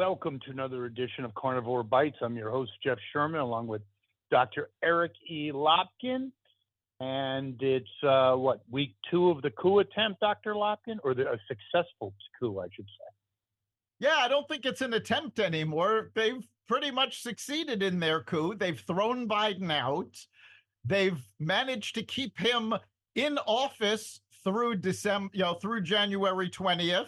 Welcome to another edition of Carnivore Bites. I'm your host, Jeff Sherman, along with Dr. Eric E. Lopkin. And it's, week 2 of the coup attempt, Dr. Lopkin? Or a successful coup, I should say. Yeah, I don't think it's an attempt anymore. They've pretty much succeeded in their coup. They've thrown Biden out. They've managed to keep him in office through through January 20th.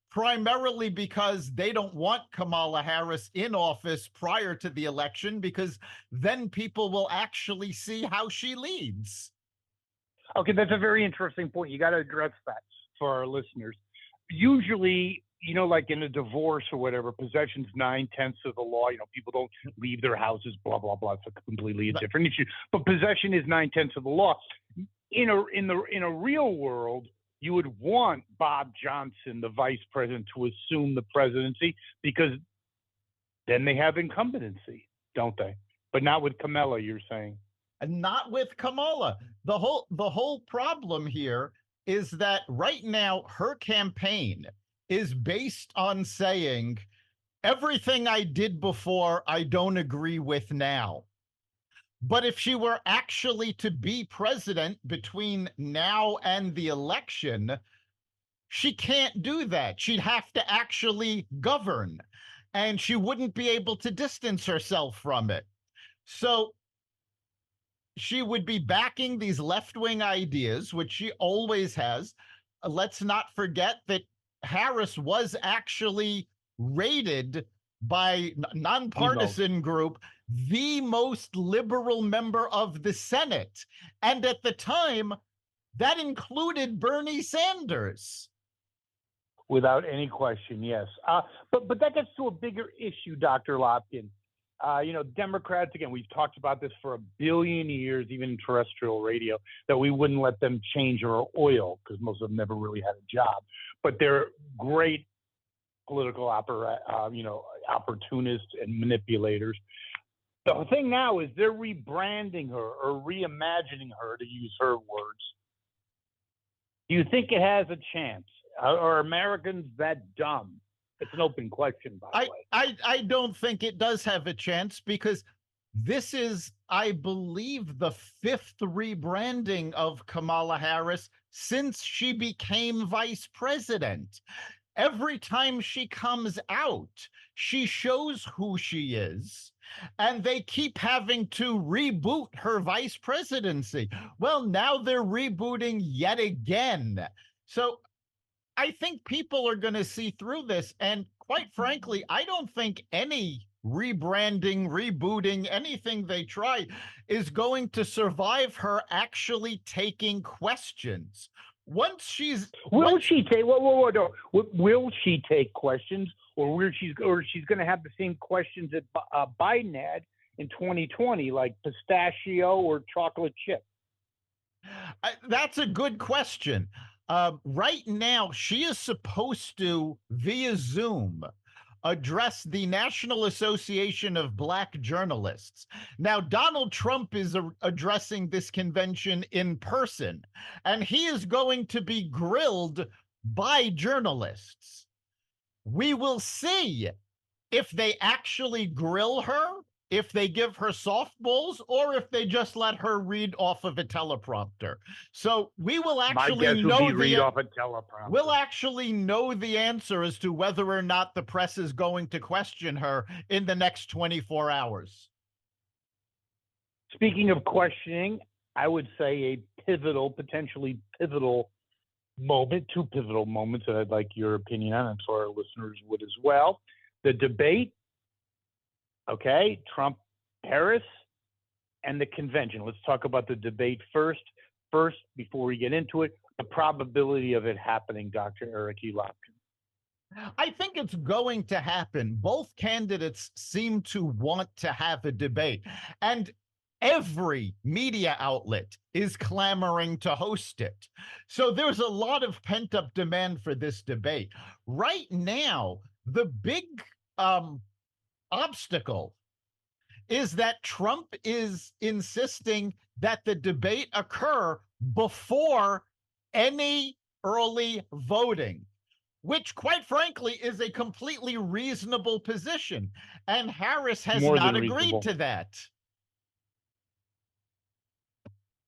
Primarily because they don't want Kamala Harris in office prior to the election, because then people will actually see how she leads. Okay, that's a very interesting point. You got to address that for our listeners. Usually, like in a divorce or whatever, possession's 9/10 of the law. People don't leave their houses, blah, blah, blah. It's a completely different issue. But possession is 9/10 of the law. In a real world, you would want Bob Johnson, the vice president, to assume the presidency, because then they have incumbency, don't they? But not with Kamala, you're saying. And not with Kamala. The whole problem here is that right now her campaign is based on saying everything I did before I don't agree with now. But if she were actually to be president between now and the election, she can't do that. She'd have to actually govern, and she wouldn't be able to distance herself from it. So she would be backing these left-wing ideas, which she always has. Let's not forget that Harris was actually rated by nonpartisan group the most liberal member of the Senate. And at the time, that included Bernie Sanders. Without any question, yes. But that gets to a bigger issue, Dr. Lopkin. Democrats, again, we've talked about this for a billion years, even in terrestrial radio, that we wouldn't let them change our oil because most of them never really had a job. But they're great political opportunists and manipulators. The thing now is they're rebranding her or reimagining her, to use her words. Do you think it has a chance? Are Americans that dumb? It's an open question, by the way. I don't think it does have a chance, because this is, I believe, the 5th rebranding of Kamala Harris since she became vice president. Every time she comes out, she shows who she is, and they keep having to reboot her vice presidency. Well, now they're rebooting yet again. So I think people are going to see through this. And quite frankly, I don't think any rebranding, rebooting, anything they try is going to survive her actually taking questions. Once she's will she take questions, or she's going to have the same questions that Biden had in 2020, like pistachio or chocolate chip? That's a good question. Right now, she is supposed to, via Zoom, address the National Association of Black Journalists. Now, Donald Trump is addressing this convention in person, and he is going to be grilled by journalists. We will see if they actually grill her, if they give her softballs, or if they just let her read off of a teleprompter. So we will actually we'll actually know the answer as to whether or not the press is going to question her in the next 24 hours. Speaking of questioning, I would say potentially pivotal moment, 2 pivotal moments that I'd like your opinion on, and so our listeners would as well. The debate, okay, Trump, Harris, and the convention. Let's talk about the debate first. First, before we get into it, the probability of it happening, Dr. Eric E. Lopkin. I think it's going to happen. Both candidates seem to want to have a debate, and every media outlet is clamoring to host it. So there's a lot of pent-up demand for this debate. Right now, the big obstacle is that Trump is insisting that the debate occur before any early voting, which, quite frankly, is a completely reasonable position. And Harris has More not than agreed reasonable. to that.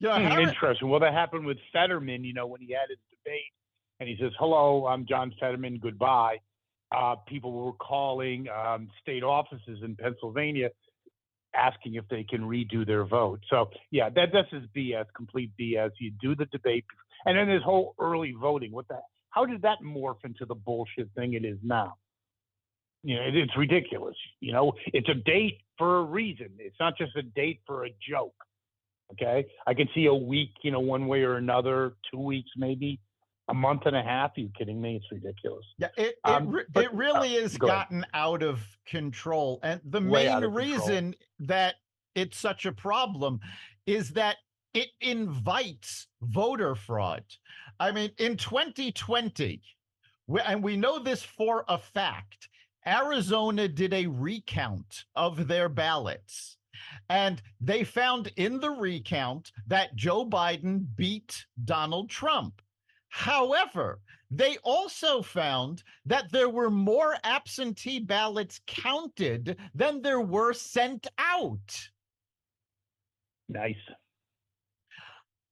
Harris, Interesting. Well, that happened with Fetterman, when he had his debate and he says, hello, I'm John Fetterman, goodbye. People were calling state offices in Pennsylvania asking if they can redo their vote. So, yeah, that's just BS, complete BS. You do the debate. And then this whole early voting, how did that morph into the bullshit thing it is now? It's ridiculous. It's a date for a reason. It's not just a date for a joke. Okay, I can see a week, one way or another, 2 weeks maybe, a month and a half. Are you kidding me? It's ridiculous. Yeah, it really has gotten out of control. And the main reason that it's such a problem is that it invites voter fraud. I mean, in 2020, and we know this for a fact, Arizona did a recount of their ballots. And they found in the recount that Joe Biden beat Donald Trump. However, they also found that there were more absentee ballots counted than there were sent out. Nice.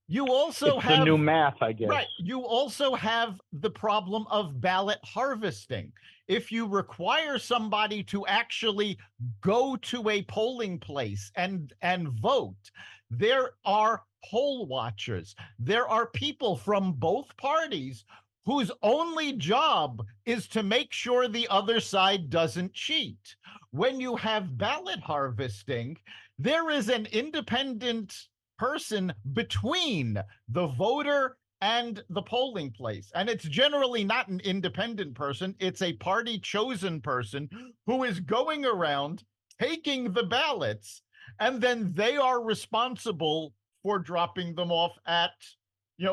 You also have the new math, I guess. Right. You also have the problem of ballot harvesting. If you require somebody to actually go to a polling place and vote, there are poll watchers. There are people from both parties whose only job is to make sure the other side doesn't cheat. When you have ballot harvesting, there is an independent person between the voter and the polling place. And it's generally not an independent person. It's a party chosen person who is going around taking the ballots, and then they are responsible for dropping them off at,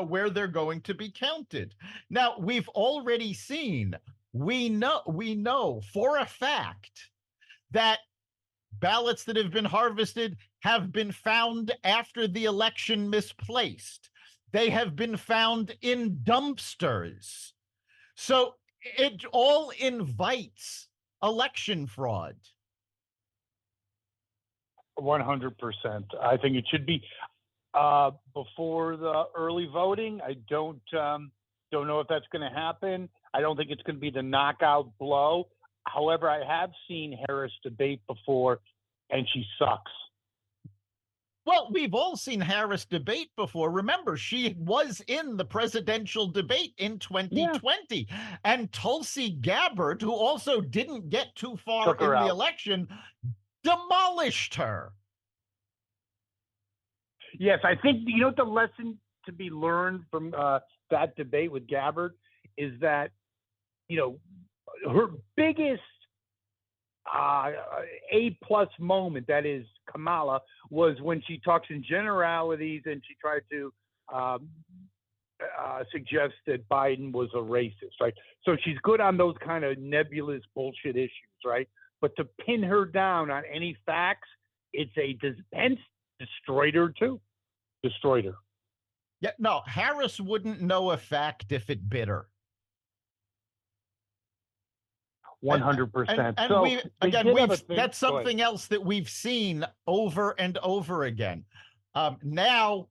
where they're going to be counted. Now, we've already seen, we know for a fact that ballots that have been harvested have been found after the election misplaced. They have been found in dumpsters. So it all invites election fraud. 100%. I think it should be before the early voting. I don't know if that's going to happen. I don't think it's going to be the knockout blow. However, I have seen Harris debate before, and she sucks. Well, we've all seen Harris debate before. Remember, she was in the presidential debate in 2020. Yeah. And Tulsi Gabbard, who also didn't get too far in the election, demolished her. Yes, I think, the lesson to be learned from that debate with Gabbard is that, her biggest A+ moment, that is Kamala, was when she talks in generalities and she tried to suggest that Biden was a racist, right? So she's good on those kind of nebulous bullshit issues, right? But to pin her down on any facts, it's destroyed her too. Destroyed her. Yeah, no, Harris wouldn't know a fact if it bit her. 100%. And so that's something else that we've seen over and over again. Now,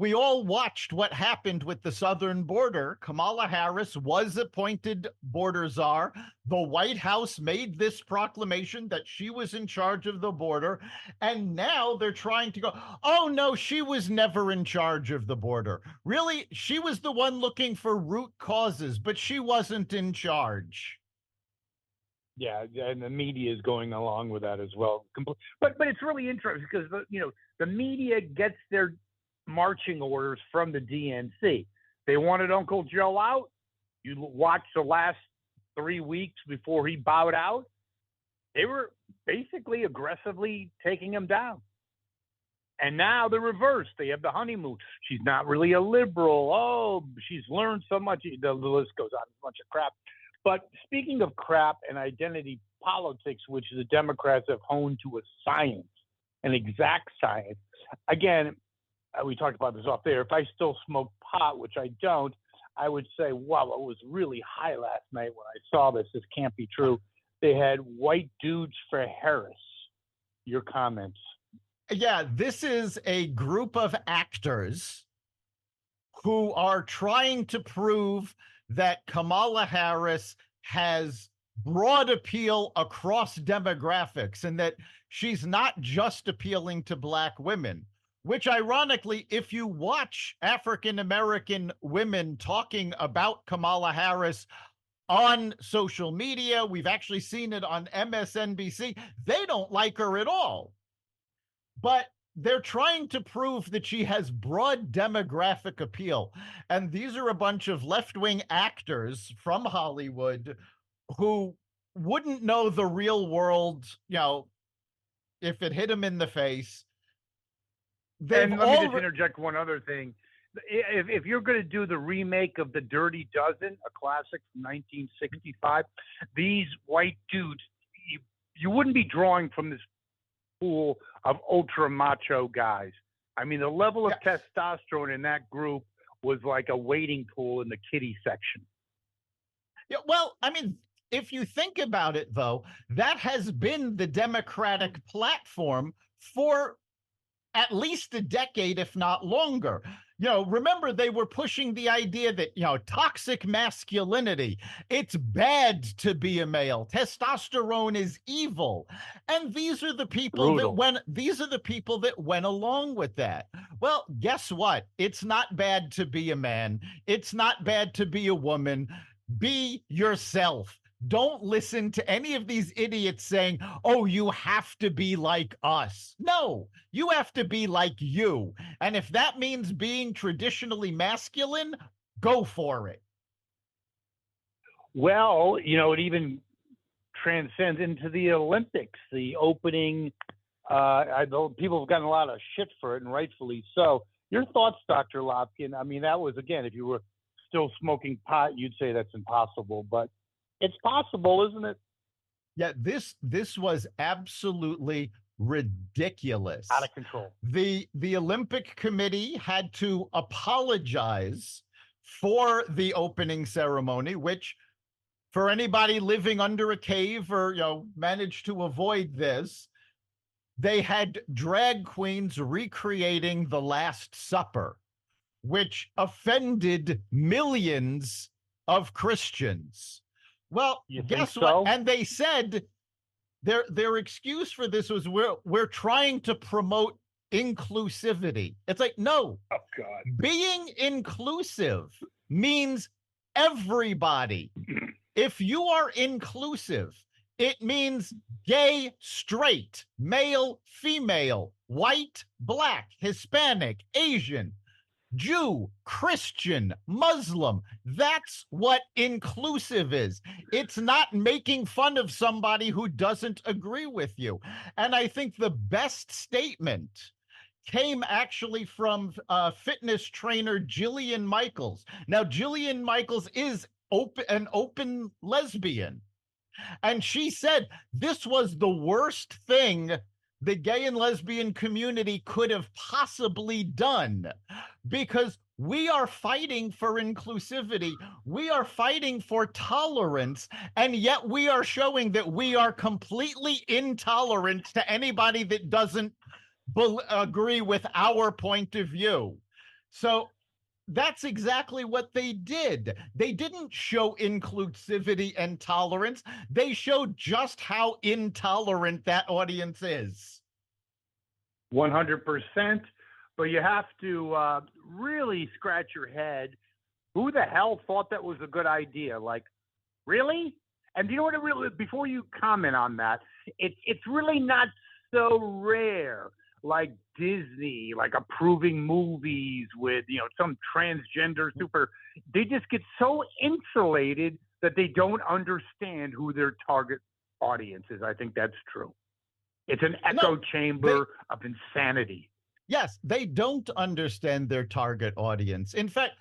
we all watched what happened with the southern border. Kamala Harris was appointed border czar. The White House made this proclamation that she was in charge of the border. And now they're trying to go, oh, no, she was never in charge of the border. Really, she was the one looking for root causes, but she wasn't in charge. Yeah, and the media is going along with that as well. But it's really interesting because the media gets their marching orders from the DNC. They wanted Uncle Joe out. You watch the last 3 weeks before he bowed out. They were basically aggressively taking him down. And now the reverse. They have the honeymoon. She's not really a liberal. Oh, she's learned so much. The list goes on. A bunch of crap. But speaking of crap and identity politics, which the Democrats have honed to a science, an exact science. Again, we talked about this off there. If I still smoke pot, which I don't, I would say, wow, it was really high last night when I saw this. This can't be true. They had white dudes for Harris. Your comments. Yeah, this is a group of actors who are trying to prove that Kamala Harris has broad appeal across demographics and that she's not just appealing to Black women. Which, ironically, if you watch African American women talking about Kamala Harris on social media, we've actually seen it on MSNBC, they don't like her at all. But they're trying to prove that she has broad demographic appeal. And these are a bunch of left-wing actors from Hollywood who wouldn't know the real world, if it hit them in the face. And let me just interject one other thing. If you're going to do the remake of The Dirty Dozen, a classic from 1965, these white dudes, you wouldn't be drawing from this pool of ultra macho guys. I mean, the level of testosterone in that group was like a wading pool in the kiddie section. Yeah, well, I mean, if you think about it, though, that has been the Democratic platform for at least a decade, if not longer. Remember, they were pushing the idea that, toxic masculinity, it's bad to be a male. Testosterone is evil. And these are the people that went along with that. Well, guess what? It's not bad to be a man. It's not bad to be a woman. Be yourself. Don't listen to any of these idiots saying, oh, you have to be like us. No, you have to be like you. And if that means being traditionally masculine, go for it. Well, it even transcends into the Olympics. The opening, people have gotten a lot of shit for it, and rightfully so. Your thoughts, Dr. Lopkin? I mean, that was, again, if you were still smoking pot, you'd say that's impossible, but it's possible, isn't it? Yeah, this was absolutely ridiculous. Out of control. The Olympic Committee had to apologize for the opening ceremony, which, for anybody living under a cave or managed to avoid this, they had drag queens recreating the Last Supper, which offended millions of Christians. Well, guess what? And they said their excuse for this was we're trying to promote inclusivity. It's like, no. Oh, God. Being inclusive means everybody. If you are inclusive, it means gay, straight, male, female, white, Black, Hispanic, Asian, Jew, Christian, Muslim. That's what inclusive is. It's not making fun of somebody who doesn't agree with you. And I think the best statement came actually from fitness trainer Jillian Michaels. Now, Jillian Michaels is an open lesbian. And she said this was the worst thing the gay and lesbian community could have possibly done, because we are fighting for inclusivity. We are fighting for tolerance. And yet we are showing that we are completely intolerant to anybody that doesn't agree with our point of view. So that's exactly what they did. They didn't show inclusivity and tolerance. They showed just how intolerant that audience is. 100%. But you have to really scratch your head. Who the hell thought that was a good idea? Like, really? And you know what? It really, before you comment on that, it's really not so rare. Like Disney, like approving movies with, some transgender super, they just get so insulated that they don't understand who their target audience is. I think that's true. It's an echo chamber of insanity. Yes, they don't understand their target audience. In fact,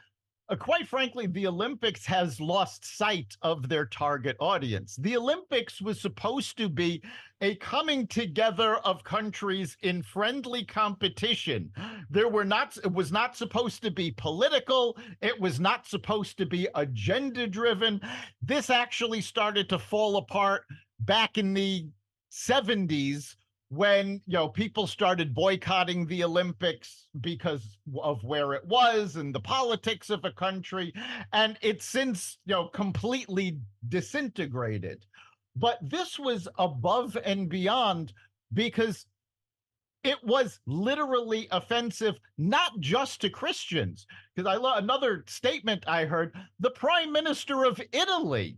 quite frankly, the Olympics has lost sight of their target audience. The Olympics was supposed to be a coming together of countries in friendly competition. It was not supposed to be political. It was not supposed to be agenda driven. This actually started to fall apart back in the 70s when people started boycotting the Olympics because of where it was and the politics of a country, and it's since completely disintegrated. But this was above and beyond, because it was literally offensive not just to Christians. Because another statement I heard, the Prime Minister of Italy.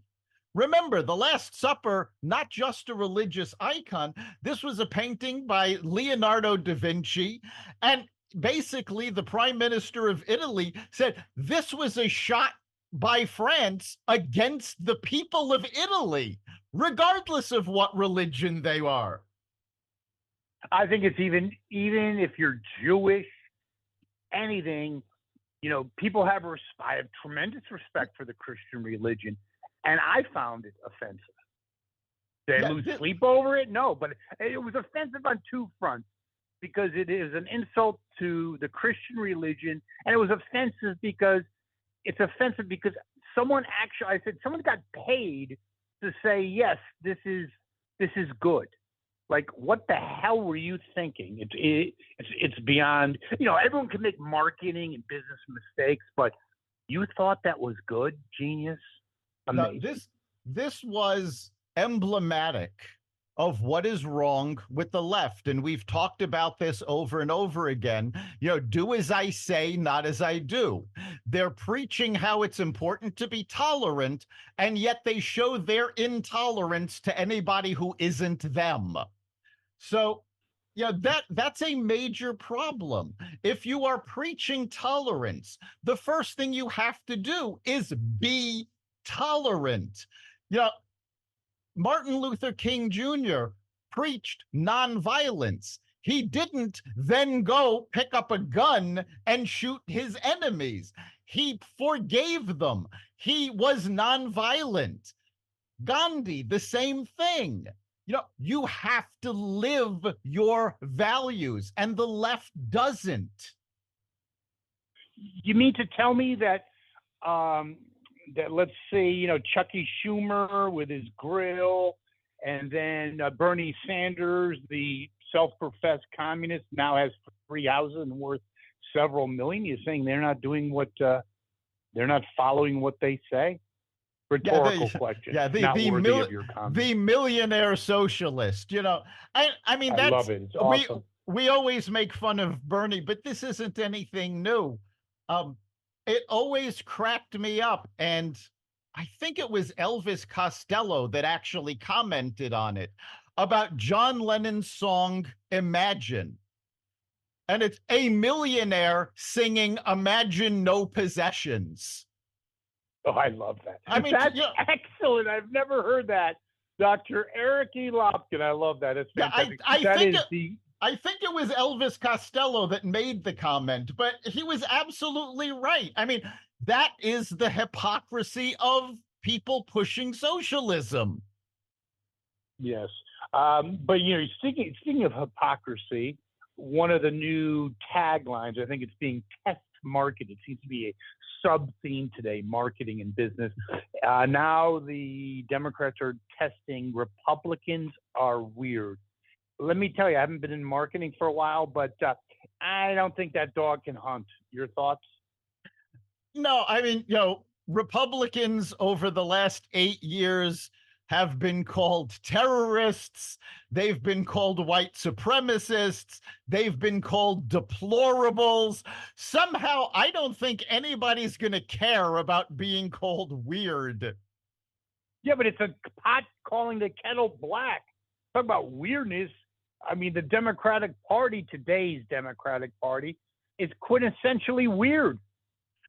Remember, The Last Supper, not just a religious icon. This was a painting by Leonardo da Vinci. And basically, the Prime Minister of Italy said this was a shot by France against the people of Italy, regardless of what religion they are. I think it's even if you're Jewish, anything, people I have tremendous respect for the Christian religion. And I found it offensive. Did I lose sleep over it? No, but it was offensive on two fronts, because it is an insult to the Christian religion, and it was offensive because someone got paid to say, yes, this is good. Like, what the hell were you thinking? It's beyond. Everyone can make marketing and business mistakes, but you thought that was good, genius. No, this was emblematic of what is wrong with the left. And we've talked about this over and over again. Do as I say, not as I do. They're preaching how it's important to be tolerant, and yet they show their intolerance to anybody who isn't them. So, that's a major problem. If you are preaching tolerance, the first thing you have to do is be tolerant. Martin Luther King Jr. preached nonviolence. He didn't then go pick up a gun and shoot his enemies. He forgave them. He was nonviolent. Gandhi, the same thing. You have to live your values, and the left doesn't. You mean to tell me that that, let's say, Chucky Schumer with his grill, and then Bernie Sanders, the self-professed communist, now has 3 houses and worth several million? You're saying they're not doing they're not following what they say? Rhetorical question. Yeah, the millionaire socialist. I mean, I love it. It's awesome. We always make fun of Bernie, but this isn't anything new. It always cracked me up, and I think it was Elvis Costello that actually commented on it, about John Lennon's song Imagine. And it's a millionaire singing Imagine No Possessions. Oh, I love that. I mean, that's excellent. I've never heard that. Dr. Eric E. Lopkin, I love that. It's fantastic. I think it was Elvis Costello that made the comment, but he was absolutely right. I mean, that is the hypocrisy of people pushing socialism. Yes. But, speaking of hypocrisy, one of the new taglines, I think it's being test marketed, seems to be a sub-theme today, marketing and business. Now the Democrats are testing Republicans are weird. Let me tell you, I haven't been in marketing for a while, but I don't think that dog can hunt. Your thoughts? No, I mean, Republicans over the last 8 years have been called terrorists. They've been called white supremacists. They've been called deplorables. Somehow, I don't think anybody's going to care about being called weird. Yeah, but it's a pot calling the kettle black. Talk about weirdness. I mean, the Democratic Party, today's Democratic Party, is quintessentially weird.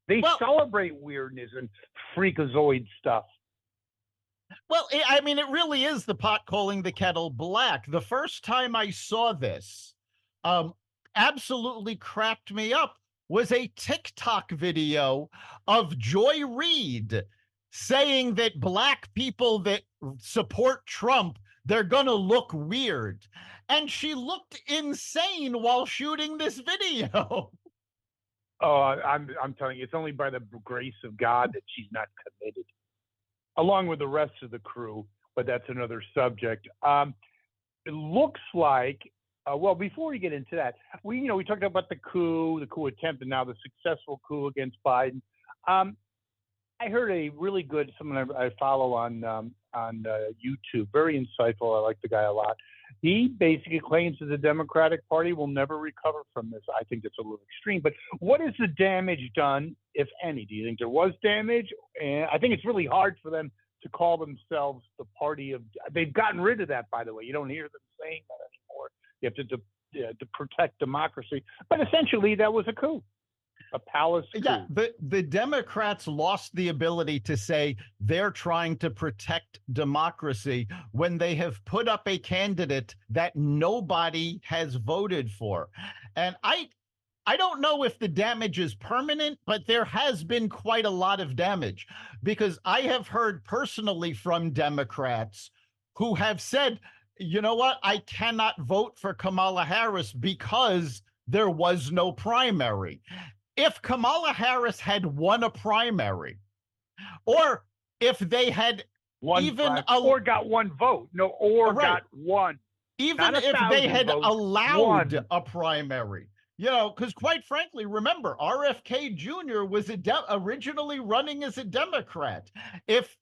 They celebrate weirdness and freakazoid stuff. Well, I mean, it really is the pot calling the kettle black. The first time I saw this, absolutely cracked me up was a TikTok video of Joy Reid saying that black people that support Trump, they're going to look weird. And she looked insane while shooting this video. Oh, I'm telling you, it's only by the grace of God that she's not committed, along with the rest of the crew. But that's another subject. It looks like. Well, before we get into that, we talked about the coup attempt, and now the successful coup against Biden. I heard a really good someone I follow on YouTube, very insightful. I like the guy a lot. He basically claims that the Democratic Party will never recover from this. I think that's a little extreme. But what is the damage done, if any? Do you think there was damage? And I think it's really hard for them to call themselves the party of. They've gotten rid of that, by the way. You don't hear them saying that anymore. You have to protect democracy. But essentially, that was a coup. A palace coup. Yeah, the Democrats lost the ability to say they're trying to protect democracy when they have put up a candidate that nobody has voted for. And I don't know if the damage is permanent, but there has been quite a lot of damage, because I have heard personally from Democrats who have said, you know what, I cannot vote for Kamala Harris because there was no primary. If Kamala Harris had won a primary, or if they had or got one vote, got one, even if they had allowed a primary, because quite frankly, remember, RFK Jr. was originally running as a Democrat. If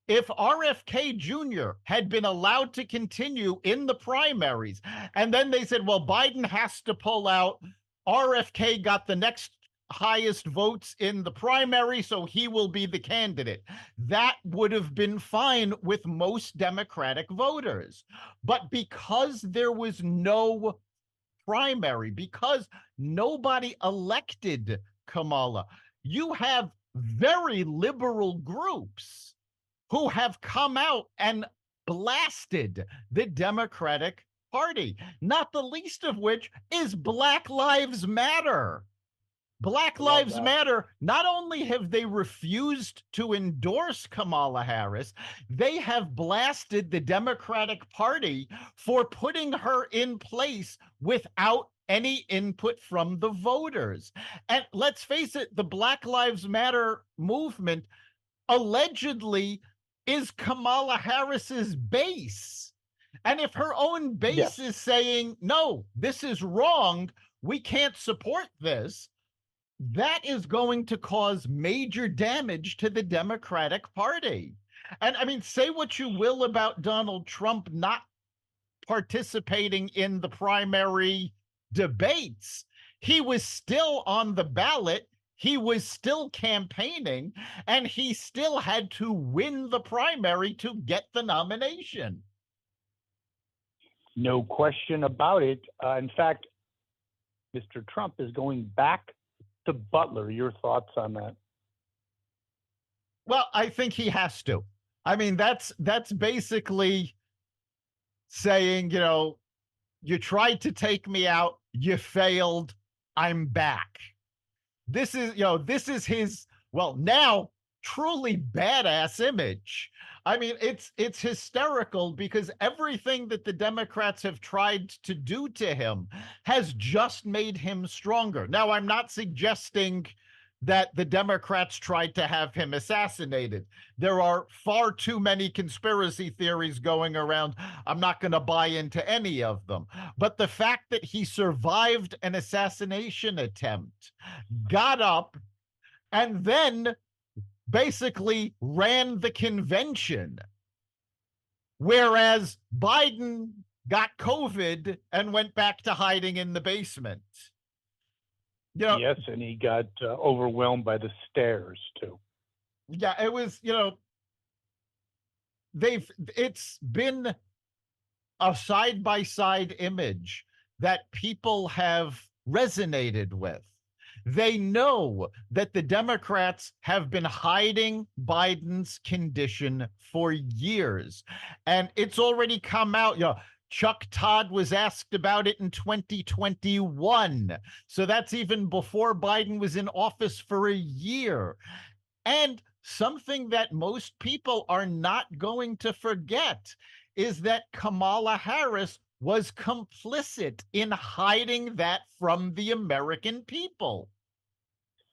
RFK Jr. had been allowed to continue in the primaries, and then they said, well, Biden has to pull out, RFK got the next highest votes in the primary, so he will be the candidate. That would have been fine with most Democratic voters. But because there was no primary, because nobody elected Kamala, you have very liberal groups who have come out and blasted the Democratic Party, not the least of which is Black Lives Matter. Black Lives Matter, not only have they refused to endorse Kamala Harris, they have blasted the Democratic Party for putting her in place without any input from the voters. And let's face it, the Black Lives Matter movement allegedly is Kamala Harris's base. And if her own base is saying, no, this is wrong, we can't support this, that is going to cause major damage to the Democratic Party. And I mean, say what you will about Donald Trump not participating in the primary debates. He was still on the ballot. He was still campaigning, and he still had to win the primary to get the nomination. No question about it. In fact, Mr. Trump is going back to Butler. Your thoughts on that? Well, I think he has to. I mean, that's basically saying, you tried to take me out, you failed, I'm back. This is his, well, now truly badass image. I mean, it's hysterical because everything that the Democrats have tried to do to him has just made him stronger. Now, I'm not suggesting that the Democrats tried to have him assassinated. There are far too many conspiracy theories going around. I'm not going to buy into any of them. But the fact that he survived an assassination attempt, got up, and then basically ran the convention, whereas Biden got COVID and went back to hiding in the basement. Yes, and he got overwhelmed by the stairs too. Yeah, it was, it's been a side-by-side image that people have resonated with. They know that the Democrats have been hiding Biden's condition for years, and it's already come out. Chuck Todd was asked about it in 2021. So that's even before Biden was in office for a year. And something that most people are not going to forget is that Kamala Harris was complicit in hiding that from the American people.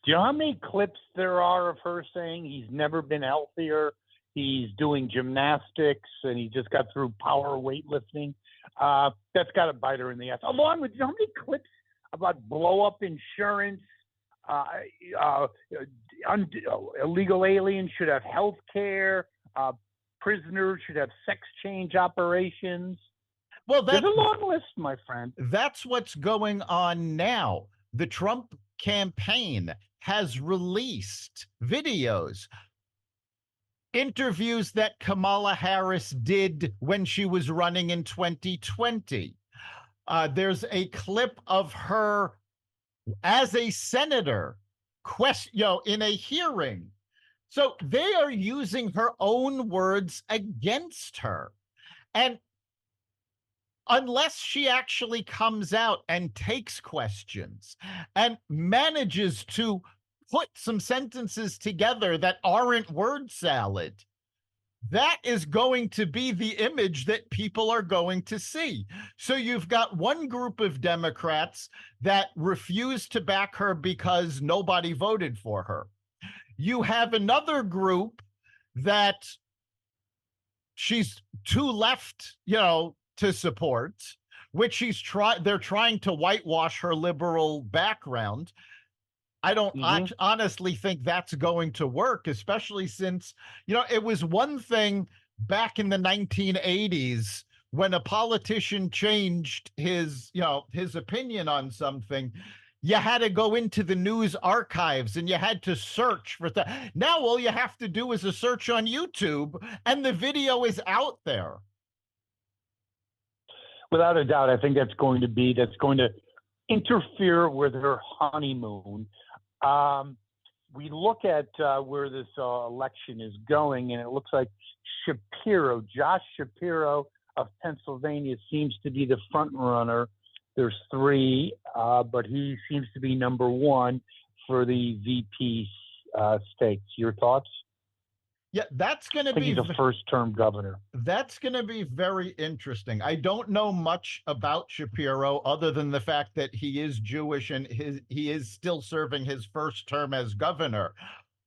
Do you know how many clips there are of her saying he's never been healthier? He's doing gymnastics and he just got through power weightlifting. That's got to bite her in the ass. Along with, you know how many clips about blow up insurance? Illegal aliens should have health care. Prisoners should have sex change operations. Well, there's a long list, my friend. That's what's going on now. The Trump campaign has released videos, interviews that Kamala Harris did when she was running in 2020. There's a clip of her as a senator, in a hearing. So they are using her own words against her. And unless she actually comes out and takes questions and manages to put some sentences together that aren't word salad, that is going to be the image that people are going to see. So you've got one group of Democrats that refuse to back her because nobody voted for her. You have another group that she's too left, to support, which they're trying to whitewash her liberal background. I don't honestly think that's going to work, especially since, it was one thing back in the 1980s when a politician changed his opinion on something. You had to go into the news archives and you had to search for that. Now all you have to do is a search on YouTube and the video is out there. Without a doubt, I think that's going to interfere with her honeymoon. We look at where this election is going, and it looks like Josh Shapiro of Pennsylvania seems to be the front runner. There's three, but he seems to be number one for the VP stakes. Your thoughts? Yeah, that's going to be. He's a first-term governor. That's going to be very interesting. I don't know much about Shapiro other than the fact that he is Jewish and he is still serving his first term as governor.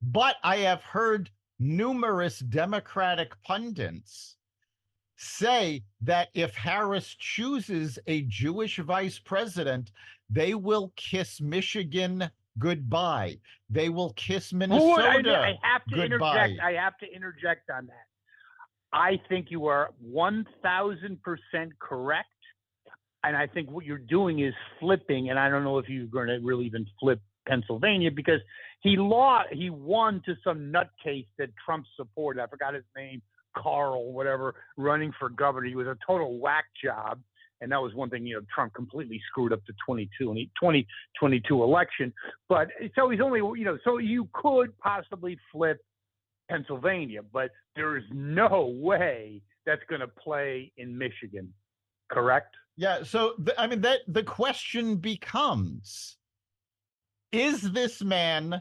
But I have heard numerous Democratic pundits say that if Harris chooses a Jewish vice president, they will kiss Michigan goodbye. They will kiss Minnesota. I have to goodbye. I have to interject on that. I think you are 1,000% correct. And I think what you're doing is flipping. And I don't know if you're going to really even flip Pennsylvania because he won to some nutcase that Trump supported. I forgot his name, Carl, whatever, running for governor. He was a total whack job. And that was one thing, Trump completely screwed up the 2022 election. But so he's only, so you could possibly flip Pennsylvania, but there is no way that's going to play in Michigan, correct? Yeah. So, the question becomes, is this man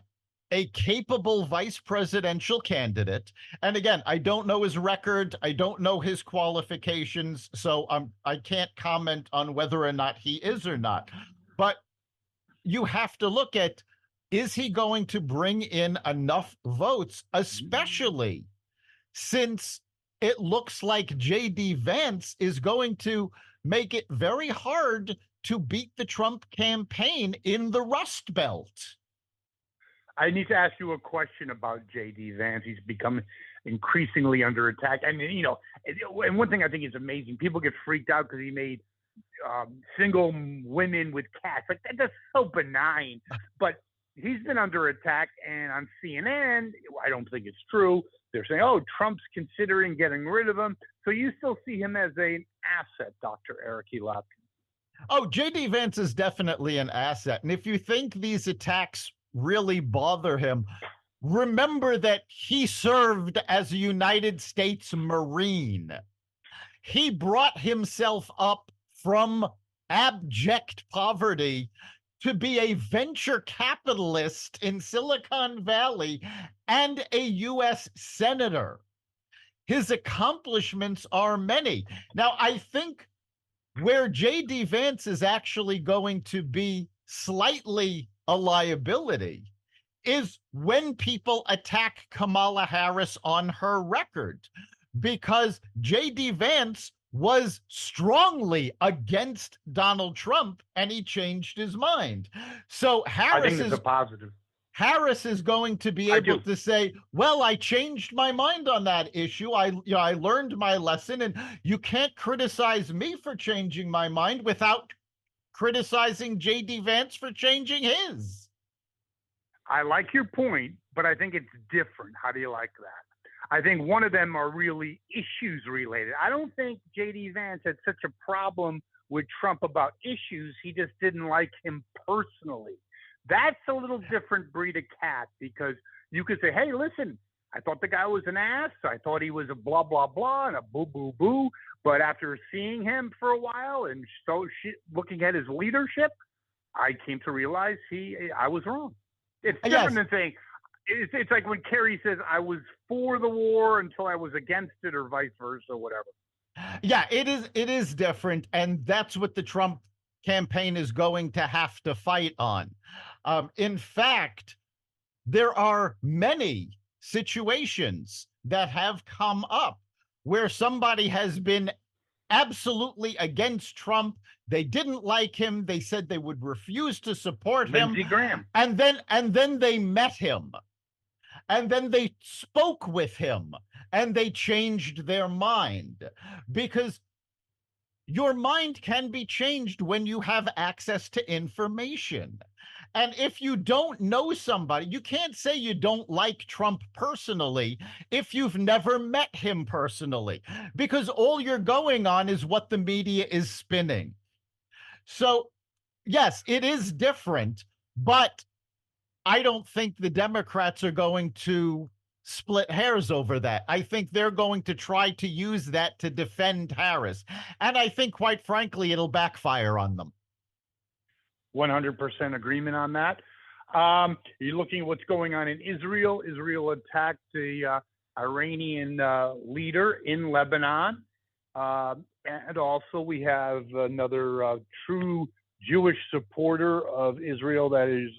a capable vice presidential candidate? And again, I don't know his record. I don't know his qualifications. So I can't comment on whether or not he is or not. But you have to look at, is he going to bring in enough votes, especially since it looks like J.D. Vance is going to make it very hard to beat the Trump campaign in the Rust Belt. I need to ask you a question about J.D. Vance. He's become increasingly under attack. I mean, and one thing I think is amazing, people get freaked out because he made single women with cats. Like, that's so benign. But he's been under attack, and on CNN, I don't think it's true. They're saying, oh, Trump's considering getting rid of him. So you still see him as an asset, Dr. Eric Elopkin. Oh, J.D. Vance is definitely an asset. And if you think these attacks really bother him, remember that he served as a United States Marine. He brought himself up from abject poverty to be a venture capitalist in Silicon Valley and a U.S. senator. His accomplishments are many. Now, I think where J.D. Vance is actually going to be slightly a liability is when people attack Kamala Harris on her record, because J.D. Vance was strongly against Donald Trump and he changed his mind. So I think it's a positive. Harris is going to be able to say, well, I changed my mind on that issue. I learned my lesson, and you can't criticize me for changing my mind without criticizing J.D. Vance for changing his. I like your point, but I think it's different. How do you like that? I think one of them are really issues related. I don't think J.D. Vance had such a problem with Trump about issues. He just didn't like him personally. That's a little different breed of cat, because you could say, hey, listen, I thought the guy was an ass. I thought he was a blah, blah, blah, and a boo, boo, boo. But after seeing him for a while and looking at his leadership, I came to realize I was wrong. It's different than saying, it's like when Kerry says, I was for the war until I was against it, or vice versa, or whatever. Yeah, it is different. And that's what the Trump campaign is going to have to fight on. In fact, there are many situations that have come up where somebody has been absolutely against Trump. They didn't like him. They said they would refuse to support him. Lindsey Graham. And then they met him. And then they spoke with him and they changed their mind, because your mind can be changed when you have access to information. And if you don't know somebody, you can't say you don't like Trump personally if you've never met him personally, because all you're going on is what the media is spinning. So, yes, it is different, but I don't think the Democrats are going to split hairs over that. I think they're going to try to use that to defend Harris. And I think, quite frankly, it'll backfire on them. 100% agreement on that. You're looking at what's going on in Israel. Israel attacked the Iranian leader in Lebanon. And also we have another true Jewish supporter of Israel, that is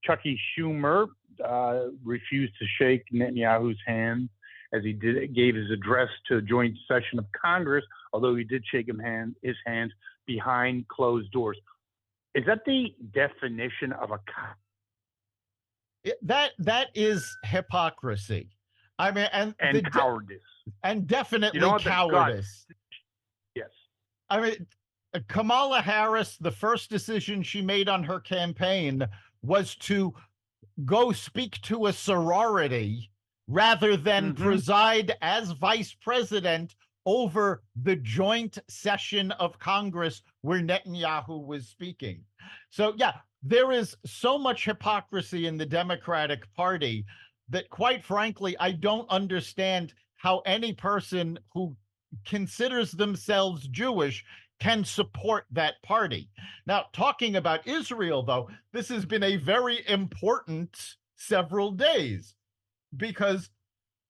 Chucky Schumer, refused to shake Netanyahu's hand as he gave his address to a joint session of Congress, although he did shake his hands behind closed doors. Is that the definition of a that is hypocrisy? I mean, and cowardice, and definitely cowardice. Yes, I mean, Kamala Harris, the first decision she made on her campaign was to go speak to a sorority rather than preside as vice president over the joint session of Congress where Netanyahu was speaking. So, yeah, there is so much hypocrisy in the Democratic Party that, quite frankly, I don't understand how any person who considers themselves Jewish can support that party. Now, talking about Israel, though, this has been a very important several days, because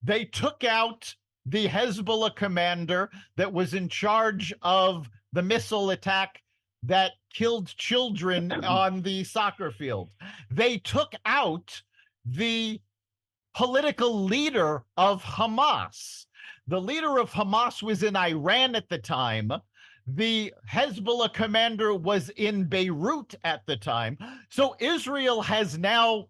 they took out the Hezbollah commander that was in charge of the missile attack that killed children on the soccer field. They took out the political leader of Hamas. The leader of Hamas was in Iran at the time. The Hezbollah commander was in Beirut at the time. So Israel has now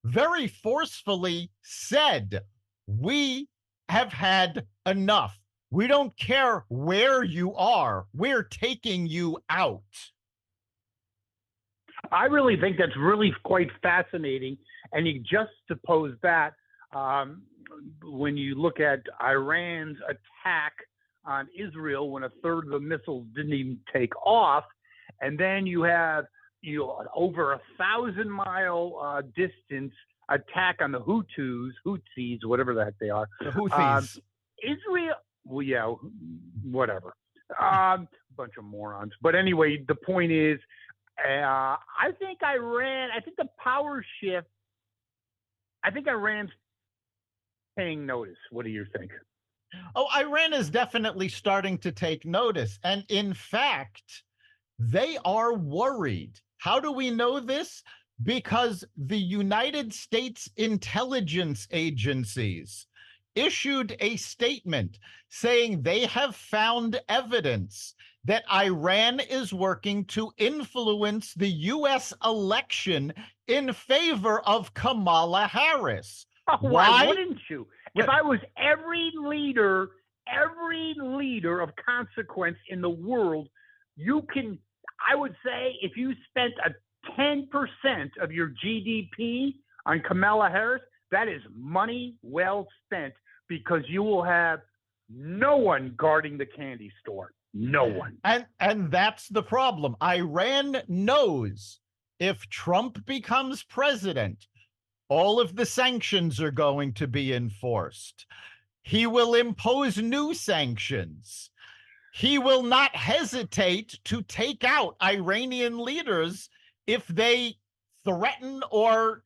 very forcefully said, we have had enough. We don't care where you are. We're taking you out. I really think that's really quite fascinating. And you juxtapose that when you look at Iran's attack on Israel when a third of the missiles didn't even take off. And then you have over 1,000-mile distance attack on the Houthis, whatever the heck they are. The Houthis. well, yeah, whatever. Bunch of morons. But anyway, the point is, I think Iran. I think the power shift. I think Iran's paying notice. What do you think? Oh, Iran is definitely starting to take notice. And in fact, they are worried. How do we know this? Because the United States intelligence agencies issued a statement saying they have found evidence that Iran is working to influence the US election in favor of Kamala Harris. Oh, Why? why wouldn't you? If I was every leader of consequence in the world, I would say if you spent 10% of your GDP on Kamala Harris, that is money well spent, because you will have no one guarding the candy store. No one. And that's the problem. Iran knows if Trump becomes president, all of the sanctions are going to be enforced. He will impose new sanctions. He will not hesitate to take out Iranian leaders if they threaten or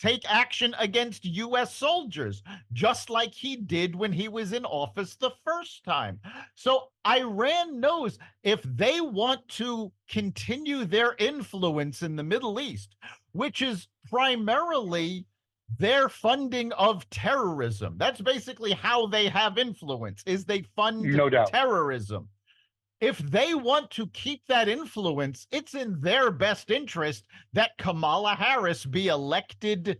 take action against U.S. soldiers, just like he did when he was in office the first time. So Iran knows if they want to continue their influence in the Middle East, which is primarily their funding of terrorism. That's basically how they have influence, is they fund terrorism. If they want to keep that influence, it's in their best interest that Kamala Harris be elected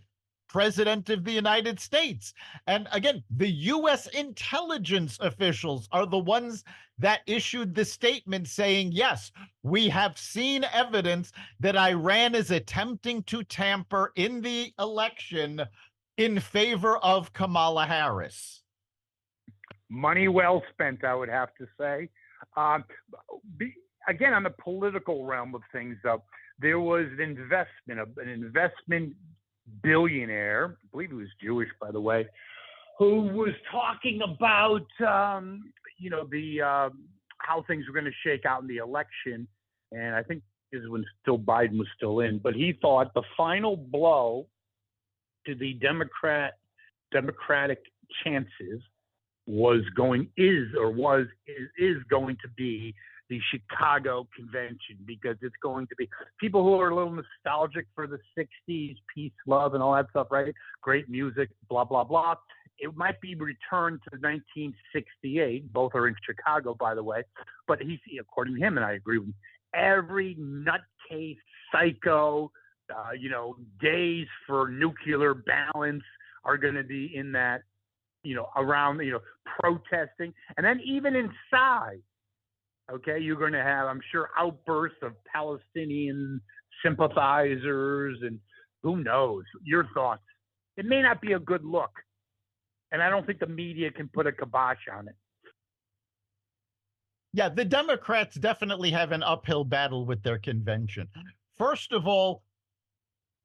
president of the United States. And again, the U.S. intelligence officials are the ones that issued the statement saying, yes, we have seen evidence that Iran is attempting to tamper in the election in favor of Kamala Harris. Money well spent, I would have to say. Again, on the political realm of things, though, there was an investment billionaire, I believe he was Jewish, by the way, who was talking about, how things were going to shake out in the election. And I think this is when Biden was still in, but he thought the final blow to the Democratic chances is going to be the Chicago convention, because it's going to be people who are a little nostalgic for the 60s, peace, love, and all that stuff, right? Great music, blah, blah, blah. It might be returned to 1968. Both are in Chicago, by the way. But according to him, and I agree with him, every nutcase, psycho, days for nuclear balance are going to be in that, around, protesting. And then even inside, okay, you're going to have, I'm sure, outbursts of Palestinian sympathizers, and who knows? Your thoughts. It may not be a good look, and I don't think the media can put a kibosh on it. Yeah, the Democrats definitely have an uphill battle with their convention. First of all,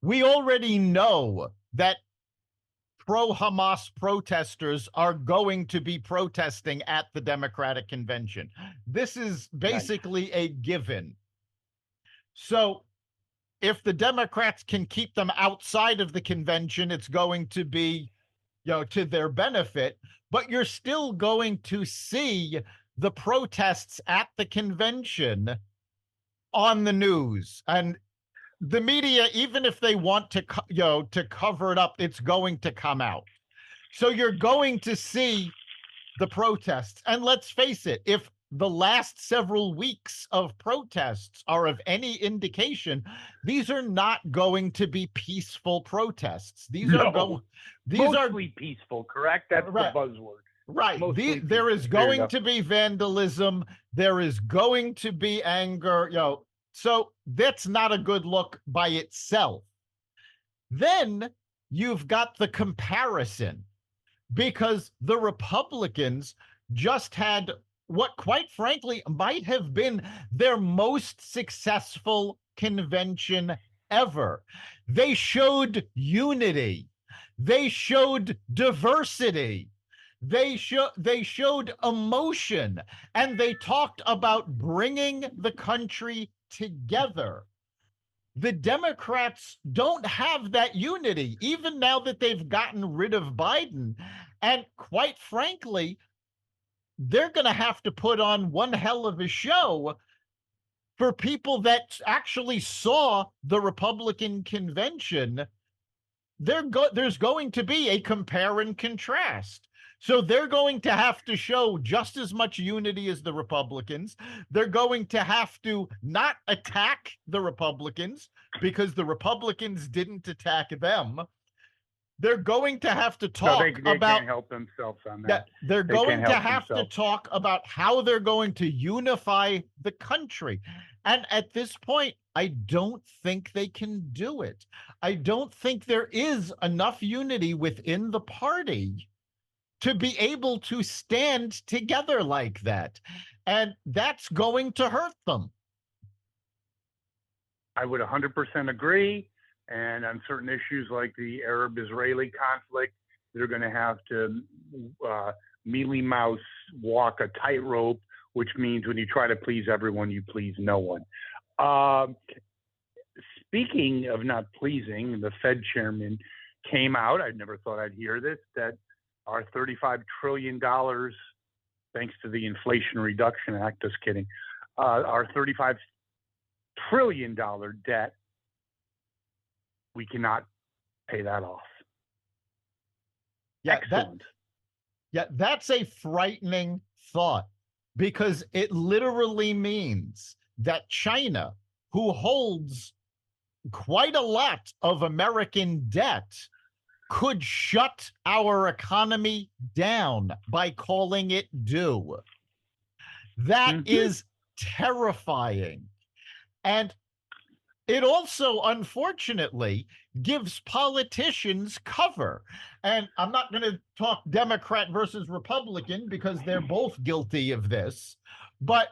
we already know that pro-Hamas protesters are going to be protesting at the Democratic convention. This is basically a given. So if the Democrats can keep them outside of the convention, it's going to be, to their benefit, but you're still going to see the protests at the convention on the news. And the media, even if they want to, to cover it up, it's going to come out. So you're going to see the protests. And let's face it, if the last several weeks of protests are of any indication, these are not going to be peaceful protests. These are mostly peaceful, correct? That's right. The buzzword. Right. There is going to be vandalism. There is going to be anger, So that's not a good look by itself. Then you've got the comparison, because the Republicans just had what, quite frankly, might have been their most successful convention ever. They showed unity. They showed diversity. They showed emotion, and they talked about bringing the country together. The Democrats don't have that unity, even now that they've gotten rid of Biden. And quite frankly, they're going to have to put on one hell of a show for people that actually saw the Republican convention. There's going to be a compare and contrast. So they're going to have to show just as much unity as the Republicans. They're going to have to not attack the Republicans because the Republicans didn't attack them. They're going to have to talk they about can't help themselves on that. They're going to have to themselves. talk about how they're going to unify the country. And at this point, I don't think they can do it. I don't think there is enough unity within the party to be able to stand together like that. And that's going to hurt them. I would 100% agree. And on certain issues like the Arab-Israeli conflict, they're going to have to mealy mouse walk a tightrope, which means when you try to please everyone, you please no one. Speaking of not pleasing, the Fed chairman came out, I never thought I'd hear this, that our $35 trillion, thanks to the Inflation Reduction Act, just kidding, our $35 trillion debt, we cannot pay that off. Yeah, excellent. That's a frightening thought, because it literally means that China, who holds quite a lot of American debt, could shut our economy down by calling it due. That is terrifying. And it also, unfortunately, gives politicians cover. And I'm not going to talk Democrat versus Republican because they're both guilty of this. But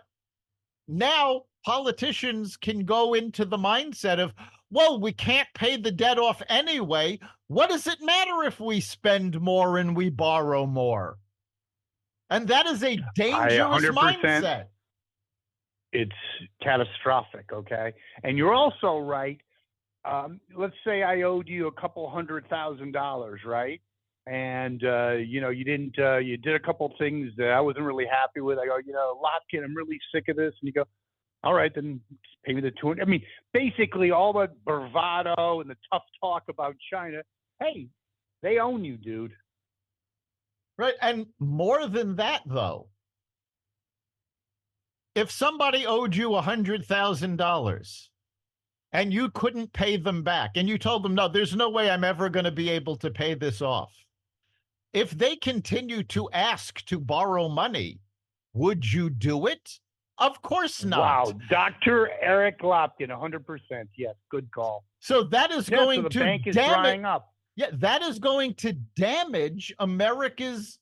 now politicians can go into the mindset of, well, we can't pay the debt off anyway. What does it matter if we spend more and we borrow more? And that is a dangerous mindset. It's catastrophic, okay? And you're also right. Let's say I owed you a couple $100,000, right? And you didn't. You did a couple things that I wasn't really happy with. I go, Lotkin, I'm really sick of this. And you go, all right, then just pay me the 200. I mean, basically all the bravado and the tough talk about China. Hey, they own you, dude. Right, and more than that, though. If somebody owed you $100,000 and you couldn't pay them back, and you told them, no, there's no way I'm ever going to be able to pay this off. If they continue to ask to borrow money, would you do it? Of course not. Wow, Dr. Eric Lopkin, 100%. Yes, good call. So that is going so the to bank is drying up. Yeah, that is going to damage America's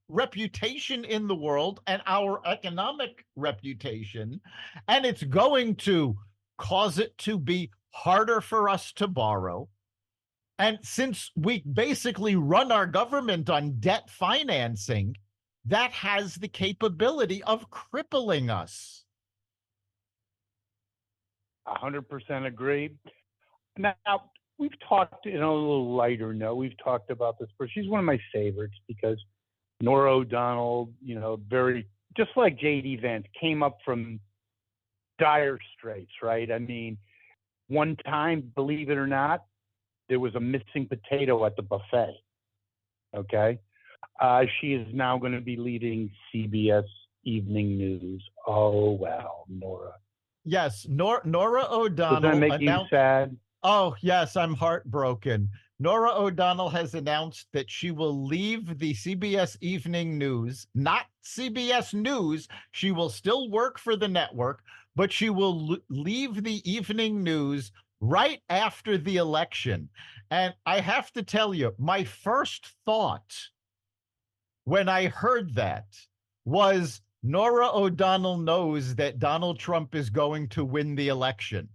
reputation in the world and our economic reputation, and it's going to cause it to be harder for us to borrow. And since we basically run our government on debt financing, that has the capability of crippling us. 100% agree. Now, we've talked in a little lighter note, we've talked about this, but she's one of my favorites because Norah O'Donnell, very, just like J.D. Vance, came up from dire straits, right? I mean, one time, believe it or not, there was a missing potato at the buffet, okay? She is now going to be leading CBS Evening News. Oh, wow, Norah. Yes, Norah O'Donnell. Does that make you sad? Oh, yes, I'm heartbroken. Norah O'Donnell has announced that she will leave the CBS Evening News, not CBS News. She will still work for the network, but she will leave the Evening News right after the election. And I have to tell you, my first thought when I heard that was Norah O'Donnell knows that Donald Trump is going to win the election.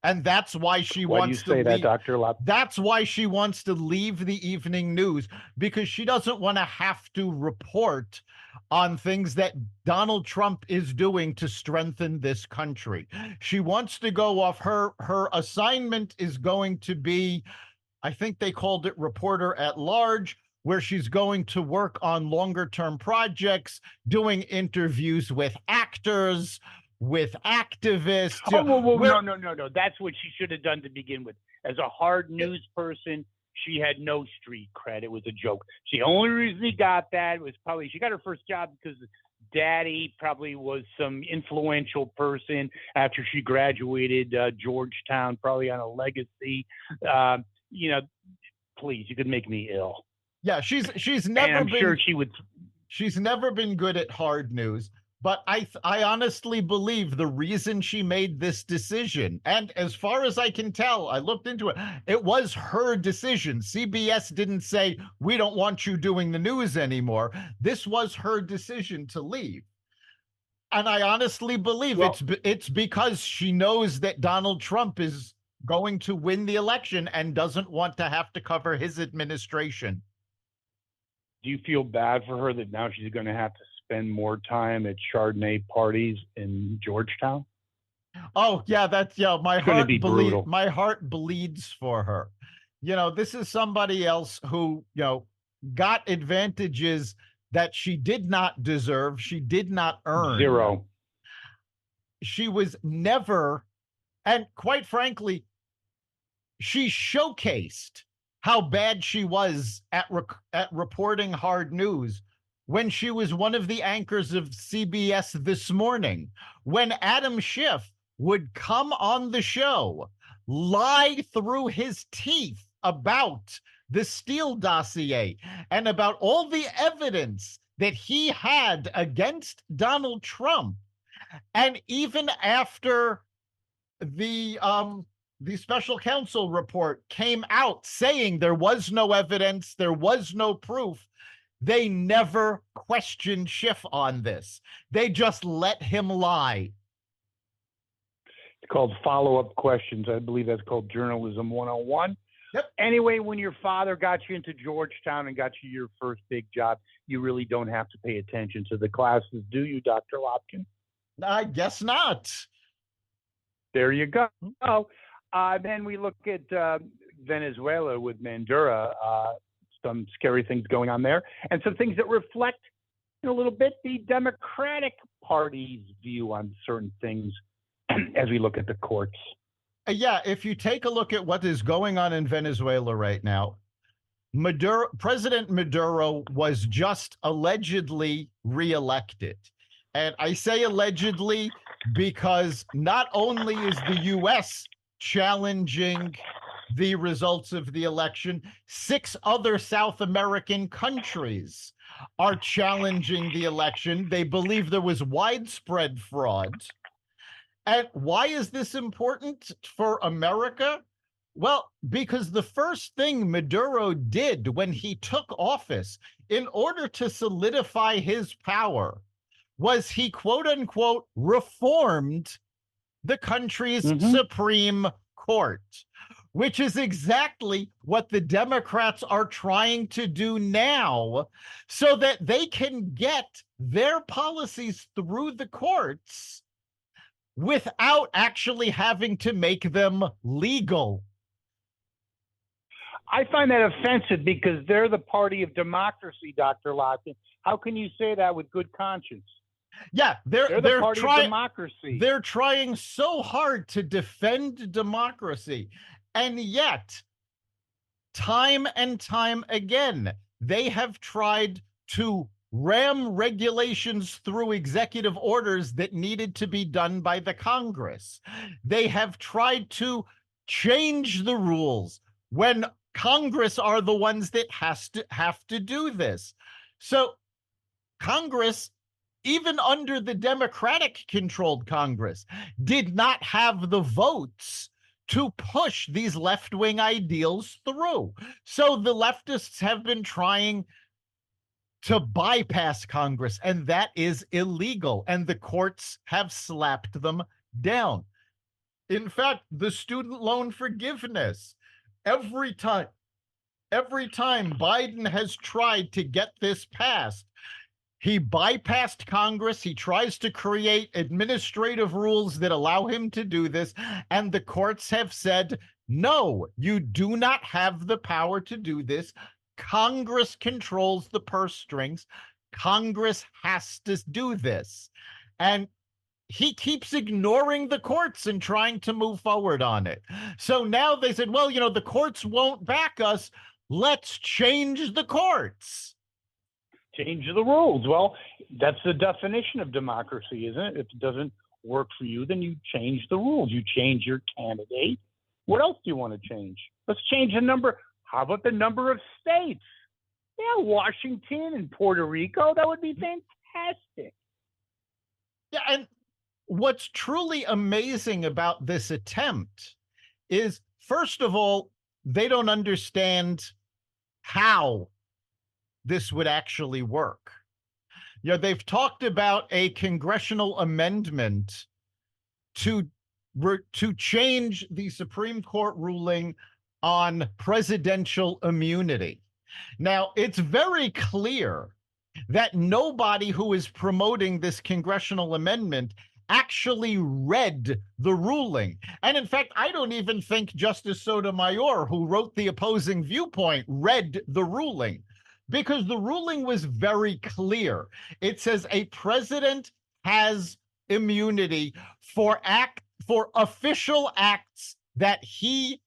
And that's why she Why do you wants to say that, leave. Dr. Lop? That's why she wants to leave the evening news, because she doesn't want to have to report on things that Donald Trump is doing to strengthen this country. She wants to go off. Her assignment is going to be, I think they called it reporter at large, where she's going to work on longer term projects, doing interviews with actors, with activists. Oh, whoa, no. That's what she should have done to begin with. As a hard news person, she had no street cred. It was a joke. The only reason he got that was probably she got her first job because daddy probably was some influential person after she graduated Georgetown, probably on a legacy. Please, you could make me ill. Yeah, she's never and I'm been. Sure she would. She's never been good at hard news. But I honestly believe the reason she made this decision, and as far as I can tell, I looked into it, it was her decision. CBS didn't say, we don't want you doing the news anymore. This was her decision to leave. And I honestly believe it's because she knows that Donald Trump is going to win the election and doesn't want to have to cover his administration. Do you feel bad for her that now she's going to have to spend more time at Chardonnay parties in Georgetown? Oh yeah, that's my heart bleeds for her. This is somebody else who, got advantages that she did not deserve, she did not earn. Zero. She was never, and quite frankly, she showcased how bad she was at reporting hard news when she was one of the anchors of CBS This Morning, when Adam Schiff would come on the show, lie through his teeth about the Steele dossier and about all the evidence that he had against Donald Trump. And even after the special counsel report came out saying there was no evidence, there was no proof, they never questioned Schiff on this. They just let him lie. It's called follow-up questions. I believe that's called journalism 101. Yep. Anyway, when your father got you into Georgetown and got you your first big job, you really don't have to pay attention to the classes, do you, Dr. Lopkin? I guess not. There you go. Then we look at Venezuela with Maduro. Some scary things going on there, and some things that reflect a little bit the Democratic Party's view on certain things as we look at the courts. Yeah, if you take a look at what is going on in Venezuela right now, President Maduro was just allegedly reelected. And I say allegedly because not only is the U.S. challenging the results of the election, 6 other South American countries are challenging the election. They believe there was widespread fraud. And why is this important for America? Well, because the first thing Maduro did when he took office in order to solidify his power was he, quote unquote, reformed the country's Supreme Court, which is exactly what the Democrats are trying to do now so that they can get their policies through the courts without actually having to make them legal. I find that offensive because they're the party of democracy, Dr. Lockton. How can you say that with good conscience? Yeah, they're the party of democracy. They're trying so hard to defend democracy. And yet, time and time again, they have tried to ram regulations through executive orders that needed to be done by the Congress. They have tried to change the rules when Congress are the ones that have to do this. So Congress, even under the Democratic-controlled Congress, did not have the votes to push these left-wing ideals through. So the leftists have been trying to bypass Congress, and that is illegal, and the courts have slapped them down. In fact, the student loan forgiveness, every time, every time Biden has tried to get this passed, he bypassed Congress. He tries to create administrative rules that allow him to do this. And the courts have said, no, you do not have the power to do this. Congress controls the purse strings. Congress has to do this. And he keeps ignoring the courts and trying to move forward on it. So now they said, well, the courts won't back us. Let's change the courts. Change the rules. Well, that's the definition of democracy, isn't it? If it doesn't work for you, then you change the rules. You change your candidate. What else do you want to change? Let's change the number. How about the number of states? Yeah, Washington and Puerto Rico. That would be fantastic. Yeah, and what's truly amazing about this attempt is, first of all, they don't understand how this would actually work. They've talked about a congressional amendment to change the Supreme Court ruling on presidential immunity. Now, it's very clear that nobody who is promoting this congressional amendment actually read the ruling. And in fact, I don't even think Justice Sotomayor, who wrote the opposing viewpoint, read the ruling, because the ruling was very clear. It says a president has immunity for official acts that he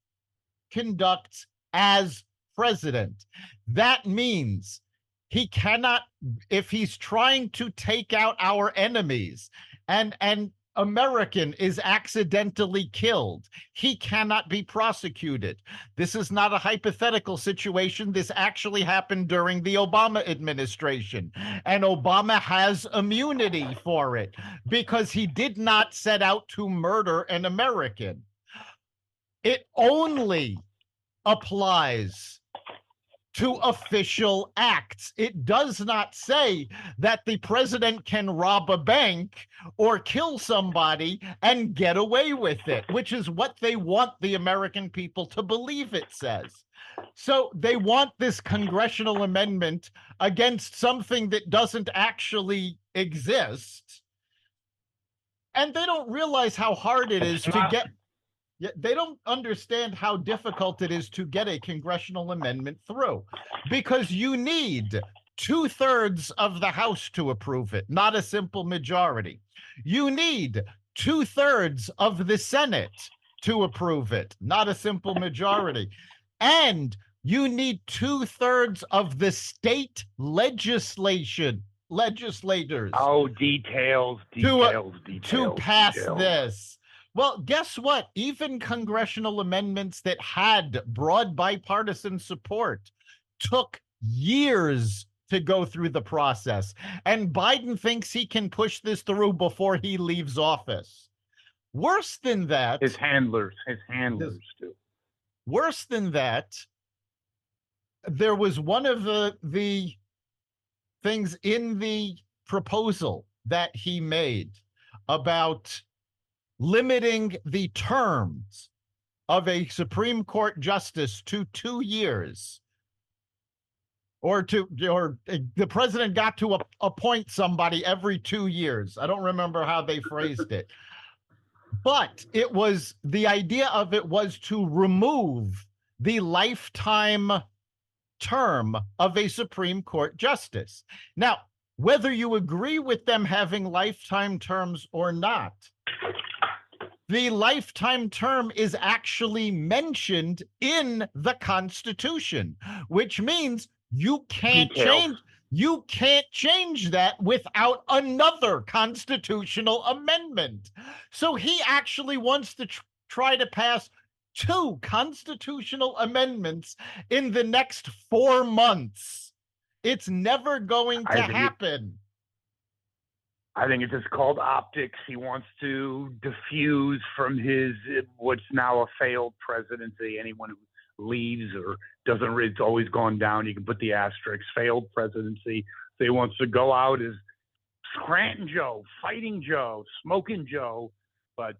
conducts as president. That means he cannot, if he's trying to take out our enemies and an American is accidentally killed, he cannot be prosecuted. This is not a hypothetical situation. This actually happened during the Obama administration, and Obama has immunity for it because he did not set out to murder an American. It only applies to official acts. It does not say that the president can rob a bank or kill somebody and get away with it, which is what they want the American people to believe it says. So they want this congressional amendment against something that doesn't actually exist. And they don't realize how hard it is to get. They don't understand how difficult it is to get a congressional amendment through, because you need 2/3 of the House to approve it, not a simple majority. You need 2/3 of the Senate to approve it, not a simple majority. And you need 2/3 of the state legislators. Oh, details to pass this. Well, guess what? Even congressional amendments that had broad bipartisan support took years to go through the process. And Biden thinks he can push this through before he leaves office. Worse than that, his handlers too. Worse than that, there was one of the things in the proposal that he made about limiting the terms of a Supreme Court justice to 2 years, or the president got to appoint somebody every 2 years. I don't remember how they phrased it, but the idea of it was to remove the lifetime term of a Supreme Court justice. Now, whether you agree with them having lifetime terms or not, the lifetime term is actually mentioned in the Constitution, which means you can't change that without another constitutional amendment. So he actually wants to try to pass 2 constitutional amendments in the next 4 months. It's never going to happen. I think it's just called optics. He wants to diffuse from what's now a failed presidency. Anyone who leaves or doesn't, it's always gone down. You can put the asterisk, failed presidency. So he wants to go out as Scranton Joe, Fighting Joe, Smoking Joe. But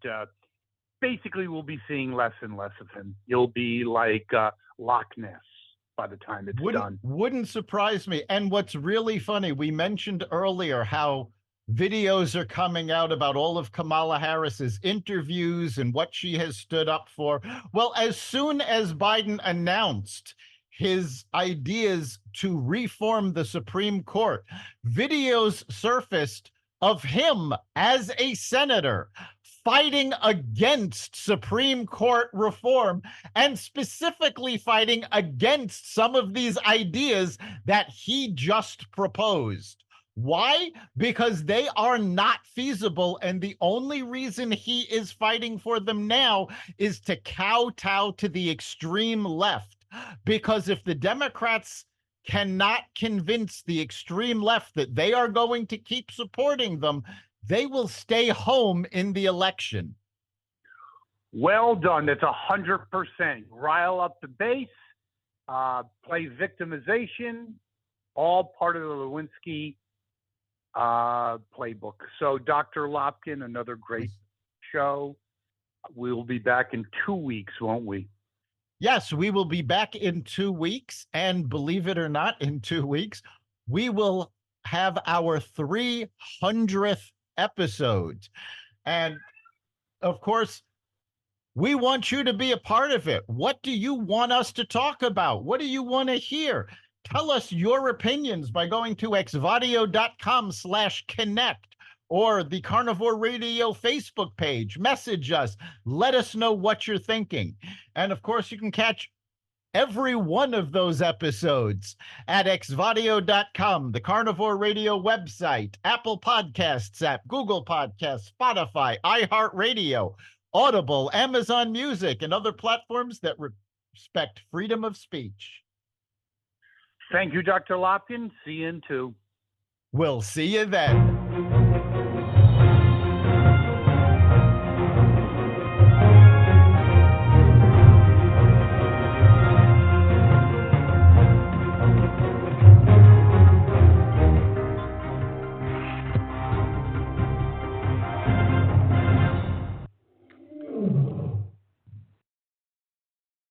basically we'll be seeing less and less of him. You'll be like Loch Ness by the time it's done. Wouldn't surprise me. And what's really funny, we mentioned earlier how videos are coming out about all of Kamala Harris's interviews and what she has stood up for. Well, as soon as Biden announced his ideas to reform the Supreme Court, videos surfaced of him as a senator fighting against Supreme Court reform, and specifically fighting against some of these ideas that he just proposed. Why? Because they are not feasible, and the only reason he is fighting for them now is to kowtow to the extreme left. Because if the Democrats cannot convince the extreme left that they are going to keep supporting them, they will stay home in the election. Well done. That's 100%. Rile up the base, play victimization, all part of the Lewinsky playbook. So, Dr. Lopkin, another great show. We'll be back in 2 weeks, won't we? Yes, we will be back in 2 weeks. And believe it or not, in 2 weeks, we will have our 300th episode. And of course, we want you to be a part of it. What do you want us to talk about? What do you want to hear? Tell us your opinions by going to xvadio.com/connect or the Carnivore Radio Facebook page. Message us. Let us know what you're thinking. And of course, you can catch every one of those episodes at xvadio.com, the Carnivore Radio website, Apple Podcasts app, Google Podcasts, Spotify, iHeartRadio, Audible, Amazon Music, and other platforms that respect freedom of speech. Thank you, Dr. Lopkin. See you in 2. We'll see you then.